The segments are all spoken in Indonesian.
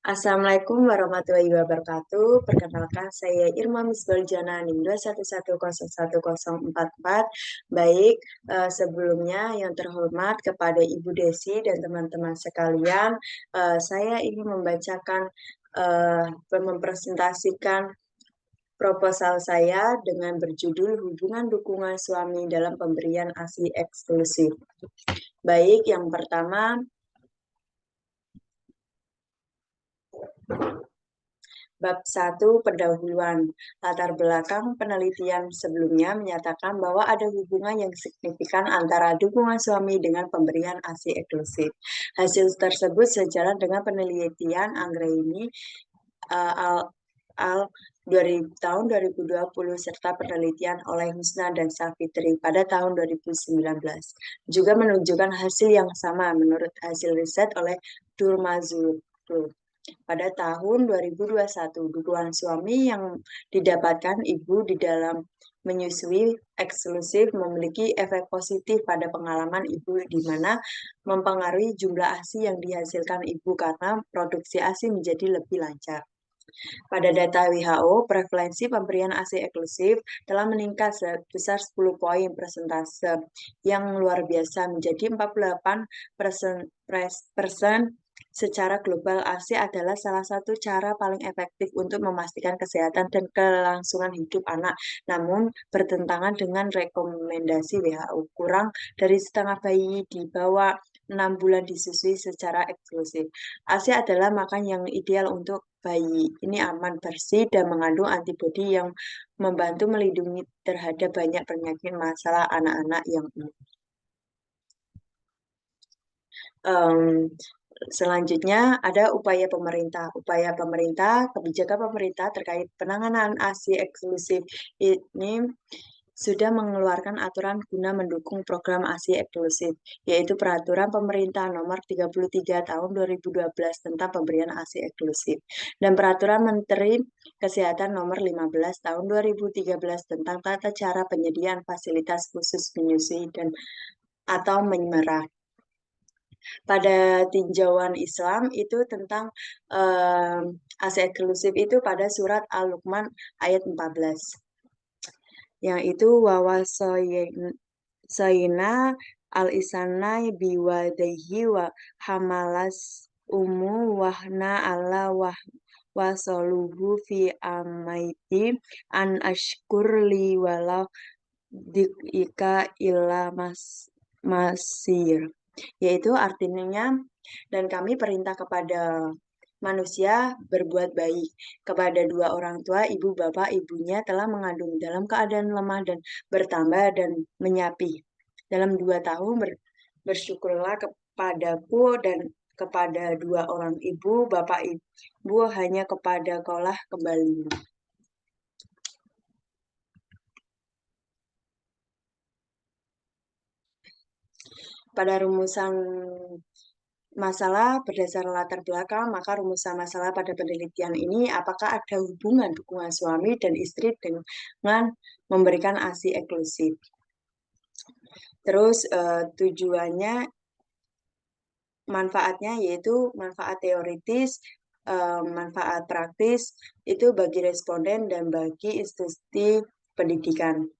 Assalamualaikum warahmatullahi wabarakatuh. Perkenalkan, saya Irma Misbal Jana NIM 211011044. Baik, sebelumnya yang terhormat kepada Ibu Desi dan teman-teman sekalian, saya ingin membacakan, mempresentasikan proposal saya dengan berjudul Hubungan Dukungan Suami dalam Pemberian ASI Eksklusif. Baik, yang pertama, Bab 1 Pendahuluan. Latar belakang penelitian sebelumnya menyatakan bahwa ada hubungan yang signifikan antara dukungan suami dengan pemberian ASI eksklusif. Hasil tersebut sejalan dengan penelitian Anggraini al tahun 2020 serta penelitian oleh Husna dan Safitri pada tahun 2019. Juga menunjukkan hasil yang sama menurut hasil riset oleh Durmazur. Pada tahun 2021, dukungan suami yang didapatkan ibu di dalam menyusui eksklusif memiliki efek positif pada pengalaman ibu di mana mempengaruhi jumlah ASI yang dihasilkan ibu karena produksi ASI menjadi lebih lancar. Pada data WHO, prevalensi pemberian ASI eksklusif telah meningkat sebesar 10 poin persentase yang luar biasa menjadi 48% secara global. ASI adalah salah satu cara paling efektif untuk memastikan kesehatan dan kelangsungan hidup anak, namun bertentangan dengan rekomendasi WHO. Kurang dari setengah bayi di bawah 6 bulan disusui secara eksklusif. ASI adalah makan yang ideal untuk bayi. Ini aman, bersih, dan mengandung antibodi yang membantu melindungi terhadap banyak penyakit masalah anak-anak yang Selanjutnya ada upaya pemerintah. Upaya pemerintah, kebijakan pemerintah terkait penanganan ASI eksklusif ini sudah mengeluarkan aturan guna mendukung program ASI eksklusif, yaitu Peraturan Pemerintah Nomor 33 Tahun 2012 tentang pemberian ASI eksklusif dan Peraturan Menteri Kesehatan Nomor 15 Tahun 2013 tentang tata cara penyediaan fasilitas khusus menyusui dan atau menyemerah. Pada tinjauan Islam itu tentang ASI eksklusif itu pada surat Al-Luqman ayat 14. Yang itu wawasoyina al-isana biwadaihi wa hamalas umu wahna ala wasoluhu fi amaiti an ashkur li walau dika illa masir, yaitu artinya, dan kami perintah kepada manusia berbuat baik kepada dua orang tua, ibu bapak ibunya telah mengandung dalam keadaan lemah dan bertambah dan menyapi. Dalam 2 tahun bersyukurlah kepadaku dan kepada dua orang ibu bapak ibu hanya kepada kaulah kembali. Pada rumusan masalah berdasarkan latar belakang, maka rumusan masalah pada penelitian ini apakah ada hubungan dukungan suami dan istri dengan memberikan ASI eksklusif. Terus tujuannya, manfaatnya yaitu manfaat teoritis, manfaat praktis itu bagi responden dan bagi institusi pendidikan.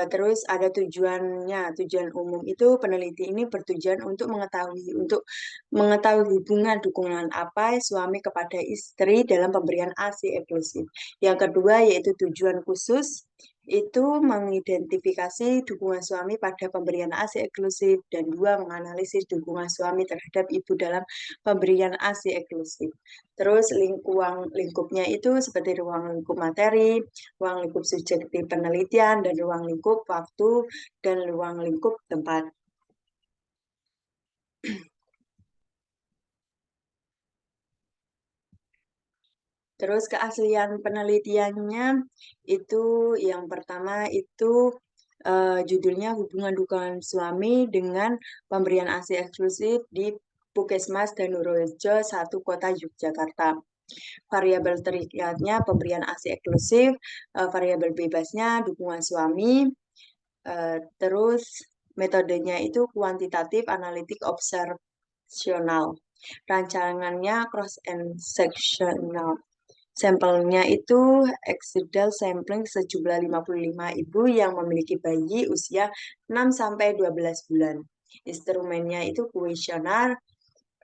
Terus ada tujuannya, tujuan umum itu peneliti ini bertujuan untuk mengetahui hubungan dukungan apa suami kepada istri dalam pemberian ASI eksklusif. Yang kedua yaitu tujuan khusus itu mengidentifikasi dukungan suami pada pemberian ASI eksklusif dan dua menganalisis dukungan suami terhadap ibu dalam pemberian ASI eksklusif. Terus lingkupnya itu seperti ruang lingkup materi, ruang lingkup subjektif penelitian, dan ruang lingkup waktu, dan ruang lingkup tempat. Terus keaslian penelitiannya itu yang pertama itu judulnya hubungan dukungan suami dengan pemberian ASI eksklusif di Puskesmas Danurejo 1 Kota Yogyakarta. Variabel terikatnya pemberian ASI eksklusif, variabel bebasnya dukungan suami, terus Metodenya itu kuantitatif, analitik, observasional. Rancangannya cross and sectional. Sampelnya itu exidal sampling sejumlah 55 ibu yang memiliki bayi usia 6 sampai 12 bulan. Instrumennya itu kuesioner,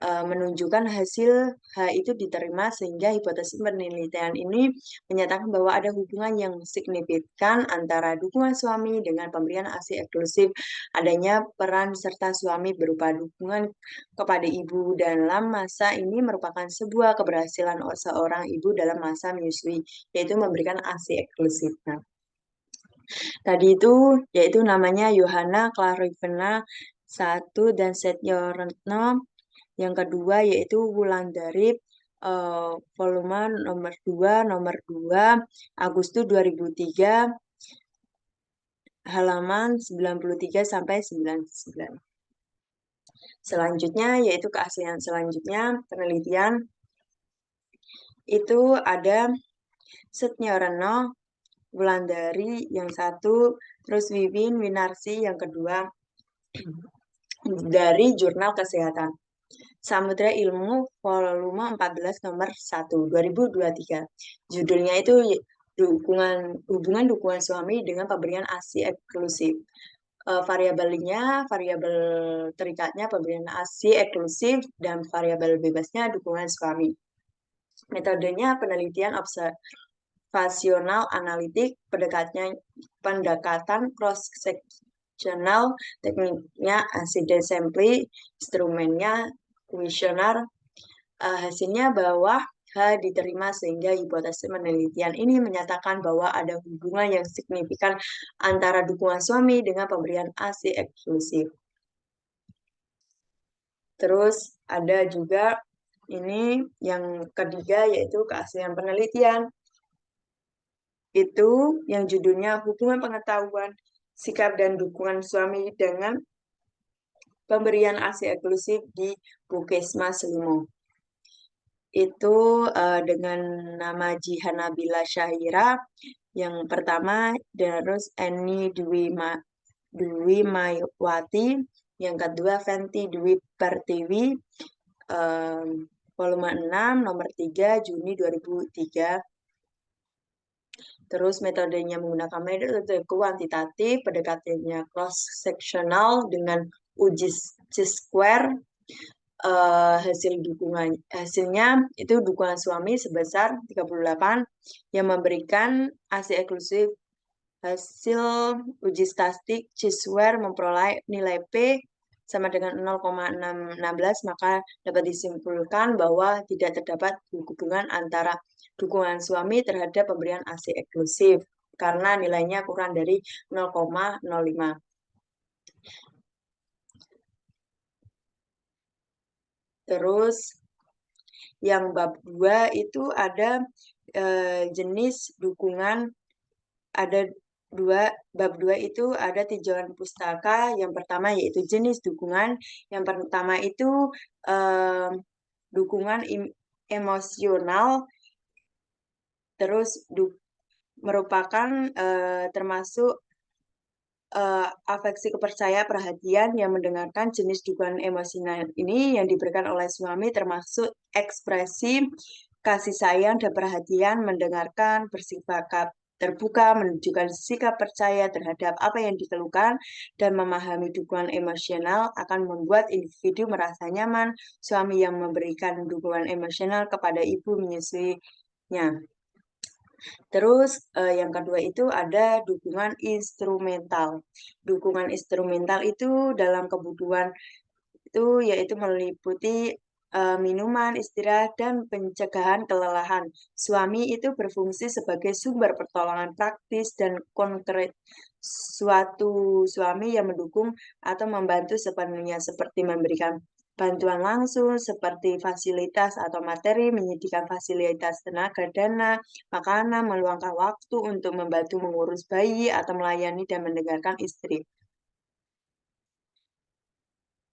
menunjukkan hasil H itu diterima sehingga hipotesis penelitian ini menyatakan bahwa ada hubungan yang signifikan antara dukungan suami dengan pemberian ASI eksklusif, adanya peran serta suami berupa dukungan kepada ibu dalam masa ini merupakan sebuah keberhasilan seorang ibu dalam masa menyusui, yaitu memberikan ASI eksklusif. Nah, tadi itu yaitu namanya Johanna Clarivena 1 dan Setyo Retno. Yang kedua yaitu Wulandari, volume nomor 2 Agustus 2003, halaman 93 sampai 99. Selanjutnya yaitu keaslian selanjutnya penelitian itu ada Setnyoreno, Wulandari yang satu, terus Wiwin Winarsi yang kedua dari Jurnal Kesehatan. Samudra Ilmu volume 14 nomor 1 2023. Judulnya itu hubungan dukungan suami dengan pemberian ASI eksklusif. Variabelnya, variabel terikatnya pemberian ASI eksklusif dan variabel bebasnya dukungan suami. Metodenya penelitian observasional analitik, pendekatan cross sectional, tekniknya acid sampling, instrumennya kuesioner. Hasilnya bahwa H diterima sehingga hipotesis penelitian ini menyatakan bahwa ada hubungan yang signifikan antara dukungan suami dengan pemberian ASI eksklusif. Terus ada juga ini yang ketiga yaitu keaslian penelitian. Itu yang judulnya hubungan pengetahuan, sikap dan dukungan suami dengan pemberian ASI eksklusif di Puskesmas Limo. Itu dengan nama Jihan Nabila Syahira yang pertama, terus Eni Dwi Maywati yang kedua, Fenty Dwi Pertiwi, volume 6 nomor 3 Juni 2003. Terus metodenya menggunakan metode kuantitatif, pendekatannya cross sectional dengan uji C-square. Hasilnya itu dukungan suami sebesar 38 yang memberikan ASI eksklusif. Hasil uji statistik C-square memperoleh nilai P sama dengan 0,616, maka dapat disimpulkan bahwa tidak terdapat hubungan antara dukungan suami terhadap pemberian ASI eksklusif karena nilainya kurang dari 0,05. Terus yang bab 2 itu ada jenis dukungan, ada bab 2 itu ada tinjauan pustaka. Yang pertama yaitu jenis dukungan. Yang pertama itu dukungan emosional, terus merupakan termasuk afeksi kepercayaan perhatian yang mendengarkan jenis dukungan emosional ini yang diberikan oleh suami termasuk ekspresi kasih sayang dan perhatian, mendengarkan, bersikap terbuka, menunjukkan sikap percaya terhadap apa yang dikeluhkan, dan memahami dukungan emosional akan membuat individu merasa nyaman. Suami yang memberikan dukungan emosional kepada ibu menyusuinya. Terus yang kedua itu ada dukungan instrumental. Dukungan instrumental itu dalam kebutuhan itu yaitu meliputi minuman, istirahat, dan pencegahan kelelahan. Suami itu berfungsi sebagai sumber pertolongan praktis dan konkret. Suatu suami yang mendukung atau membantu sepenuhnya seperti memberikan bantuan langsung seperti fasilitas atau materi, menyediakan fasilitas tenaga, dana, makanan, meluangkan waktu untuk membantu mengurus bayi atau melayani dan mendengarkan istri.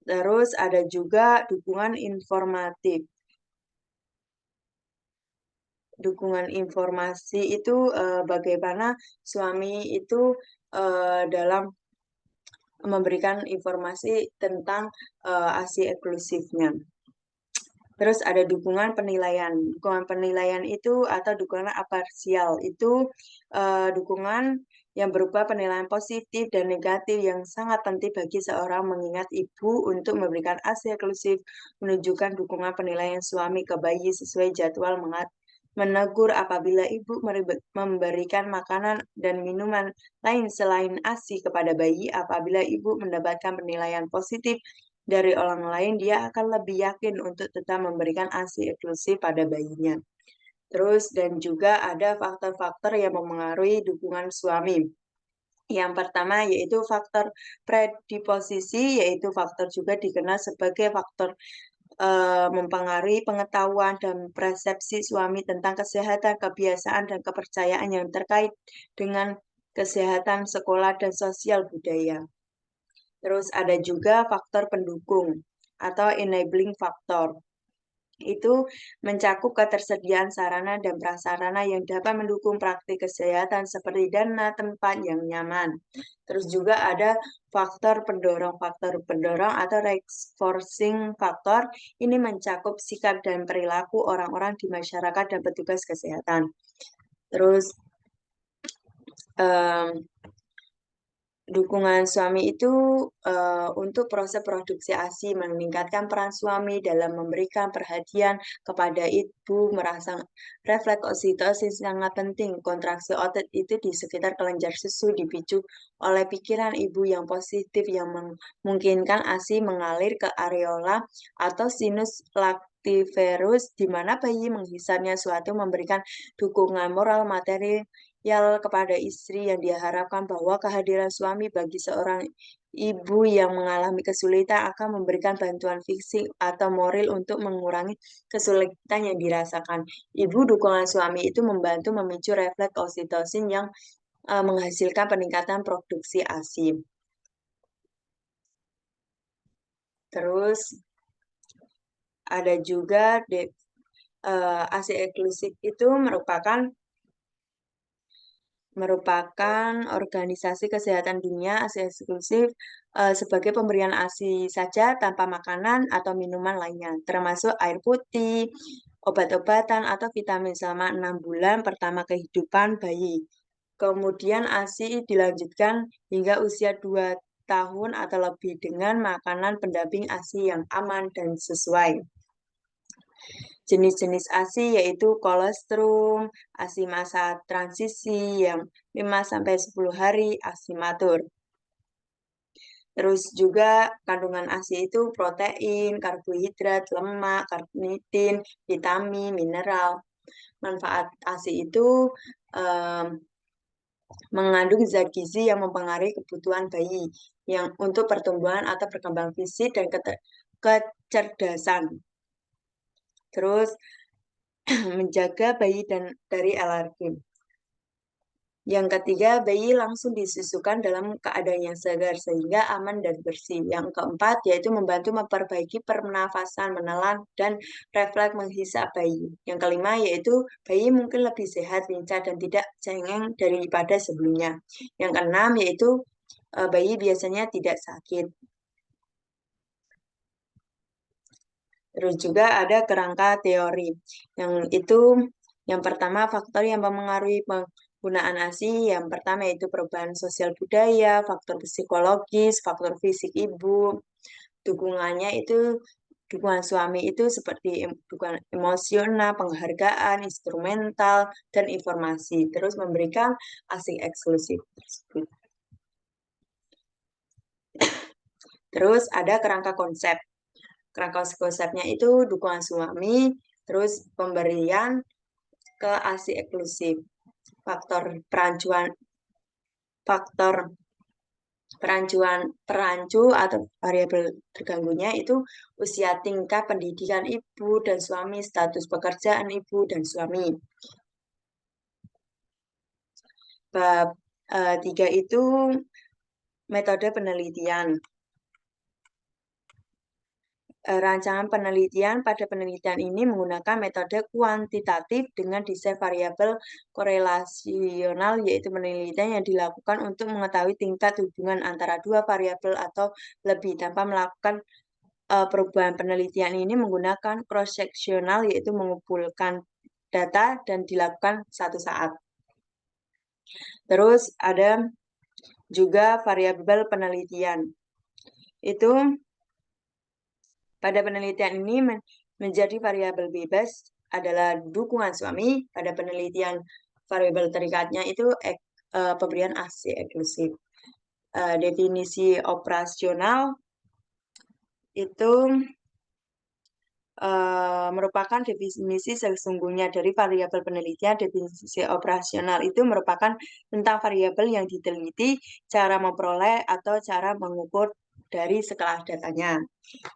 Terus ada juga dukungan informatif. Dukungan informasi itu bagaimana suami itu dalam memberikan informasi tentang ASI eksklusifnya. Terus ada dukungan penilaian. Dukungan penilaian itu atau dukungan aparsial itu dukungan yang berupa penilaian positif dan negatif yang sangat penting bagi seorang mengingat ibu untuk memberikan ASI eksklusif menunjukkan dukungan penilaian suami ke bayi sesuai jadwal menegur apabila ibu memberikan makanan dan minuman lain selain ASI kepada bayi. Apabila ibu mendapatkan penilaian positif dari orang lain, dia akan lebih yakin untuk tetap memberikan ASI eksklusif pada bayinya. Terus, dan juga ada faktor-faktor yang mempengaruhi dukungan suami. Yang pertama yaitu faktor predisposisi, yaitu faktor juga dikenal sebagai faktor mempengaruhi pengetahuan dan persepsi suami tentang kesehatan, kebiasaan, dan kepercayaan yang terkait dengan kesehatan, sekolah, dan sosial budaya. Terus ada juga faktor pendukung atau enabling factor. Itu mencakup ketersediaan sarana dan prasarana yang dapat mendukung praktik kesehatan seperti dana tempat yang nyaman. Terus juga ada faktor pendorong atau reinforcing factor. Ini mencakup sikap dan perilaku orang-orang di masyarakat dan petugas kesehatan. Terus dukungan suami itu untuk proses produksi ASI, meningkatkan peran suami dalam memberikan perhatian kepada ibu, merasa refleks oksitosin sangat penting. Kontraksi otot itu di sekitar kelenjar susu dipicu oleh pikiran ibu yang positif yang memungkinkan ASI mengalir ke areola atau sinus lactiferus, di mana bayi menghisapnya suatu memberikan dukungan moral materi kepada istri yang diharapkan bahwa kehadiran suami bagi seorang ibu yang mengalami kesulitan akan memberikan bantuan fisik atau moral untuk mengurangi kesulitan yang dirasakan. Ibu dukungan suami itu membantu memicu refleks oksitosin yang menghasilkan peningkatan produksi ASI. Terus ada juga ASI eksklusif itu merupakan organisasi kesehatan dunia ASI eksklusif sebagai pemberian ASI saja tanpa makanan atau minuman lainnya, termasuk air putih, obat-obatan, atau vitamin selama 6 bulan pertama kehidupan bayi. Kemudian ASI dilanjutkan hingga usia 2 tahun atau lebih dengan makanan pendamping ASI yang aman dan sesuai. Jenis-jenis ASI yaitu kolostrum, ASI masa transisi yang 5-10 hari, ASI matur. Terus juga kandungan ASI itu protein, karbohidrat, lemak, karnitin, vitamin, mineral. Manfaat ASI itu mengandung zat gizi yang mempengaruhi kebutuhan bayi yang untuk pertumbuhan atau perkembangan fisik dan kecerdasan. Terus menjaga bayi dari alergi. Yang ketiga, bayi langsung disusukan dalam keadaan yang segar sehingga aman dan bersih. Yang keempat, yaitu membantu memperbaiki pernafasan, menelan, dan refleks menghisap bayi. Yang kelima, yaitu bayi mungkin lebih sehat, lincah, dan tidak cengeng daripada sebelumnya. Yang keenam, yaitu bayi biasanya tidak sakit. Terus juga ada kerangka teori. Yang itu yang pertama faktor yang mempengaruhi penggunaan ASI, yang pertama yaitu perubahan sosial budaya, faktor psikologis, faktor fisik ibu, dukungannya itu dukungan suami itu seperti dukungan emosional, penghargaan, instrumental, dan informasi. Terus memberikan ASI eksklusif tersebut. Terus ada kerangka konsep. Kerangka konsepnya itu dukungan suami, terus pemberian ke ASI eksklusif. Faktor perancu atau variabel terganggunya itu usia, tingkat pendidikan ibu dan suami, status pekerjaan ibu dan suami. Bab 3 itu metode penelitian. rancangan penelitian. Pada penelitian ini menggunakan metode kuantitatif dengan desain variabel korelasional, yaitu penelitian yang dilakukan untuk mengetahui tingkat hubungan antara dua variabel atau lebih tanpa melakukan perubahan. Penelitian ini menggunakan cross-sectional, yaitu mengumpulkan data dan dilakukan satu saat. Terus ada juga variabel penelitian. Itu pada penelitian ini menjadi variabel bebas adalah dukungan suami. Pada penelitian variabel terikatnya itu pemberian ASI eksklusif. Definisi operasional itu merupakan definisi sesungguhnya dari variabel penelitian. Definisi operasional itu merupakan tentang variabel yang diteliti, cara memperoleh atau cara mengukur dari sekelah datanya.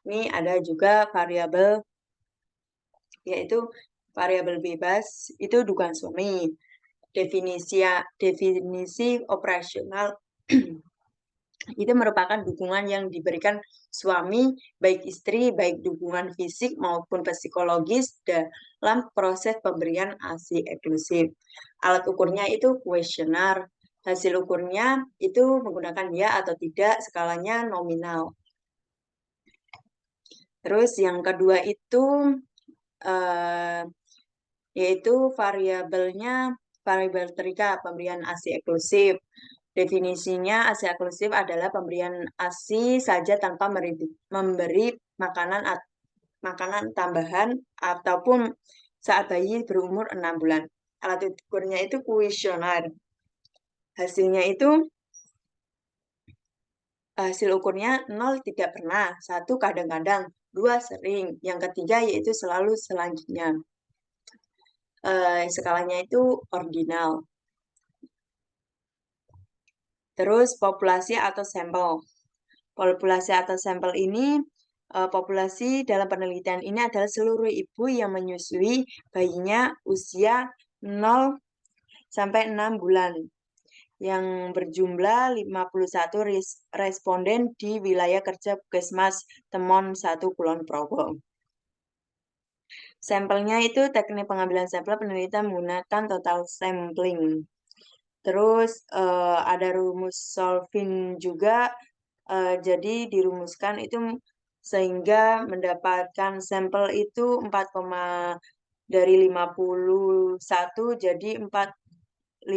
Ini ada juga variabel, yaitu variabel bebas itu dukungan suami. Definisi operasional itu merupakan dukungan yang diberikan suami, baik istri, baik dukungan fisik maupun psikologis dalam proses pemberian ASI eksklusif. Alat ukurnya itu kuesioner. Hasil ukurnya itu menggunakan ya atau tidak, skalanya nominal. Terus yang kedua itu eh, yaitu variabelnya variabel terikat, pemberian ASI eksklusif. Definisinya ASI eksklusif adalah pemberian ASI saja tanpa memberi makanan tambahan ataupun saat bayi berumur 6 bulan. Alat ukurnya itu kuesioner. Hasilnya itu hasil ukurnya 0 tidak pernah, 1 kadang-kadang, 2 sering, yang ketiga yaitu selalu selanjutnya. Skalanya itu ordinal. Terus populasi atau sampel. Populasi atau sampel ini, populasi dalam penelitian ini adalah seluruh ibu yang menyusui bayinya usia 0 sampai 6 bulan yang berjumlah 51 responden di wilayah kerja Puskesmas Temon 1 Kulon Progo. Sampelnya itu teknik pengambilan sampel penelitian menggunakan total sampling. Terus ada rumus solving juga, jadi dirumuskan itu sehingga mendapatkan sampel itu 4, dari 51 jadi 45,2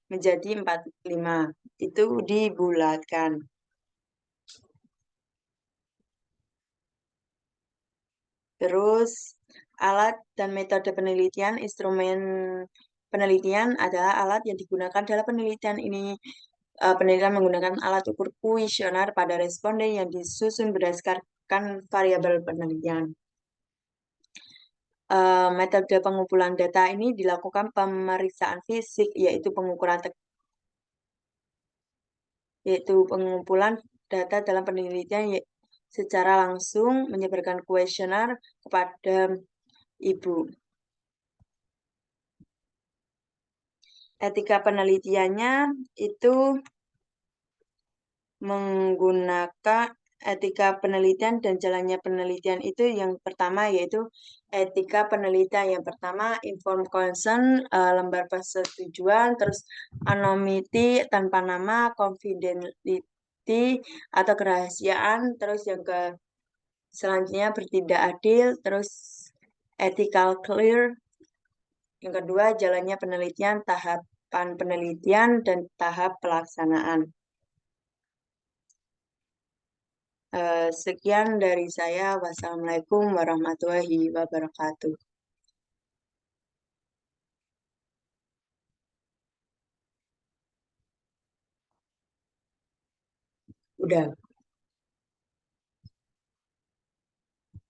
menjadi 45. Itu dibulatkan. Terus alat dan metode penelitian, instrumen penelitian adalah alat yang digunakan dalam penelitian ini. Penelitian menggunakan alat ukur kuesioner pada responden yang disusun berdasarkan variabel penelitian. Metode pengumpulan data ini dilakukan pemeriksaan fisik, yaitu pengumpulan data dalam penelitian secara langsung menyebarkan kuesioner kepada ibu. Etika penelitiannya itu menggunakan etika penelitian dan jalannya penelitian itu yang pertama yaitu etika penelitian. Yang pertama informed consent, lembar persetujuan, terus anonymity tanpa nama, confidentiality atau kerahasiaan, terus yang ke selanjutnya bertindak adil, terus ethical clear. Yang kedua jalannya penelitian, tahapan penelitian dan tahap pelaksanaan. Sekian dari saya. Wassalamualaikum warahmatullahi wabarakatuh. Udah.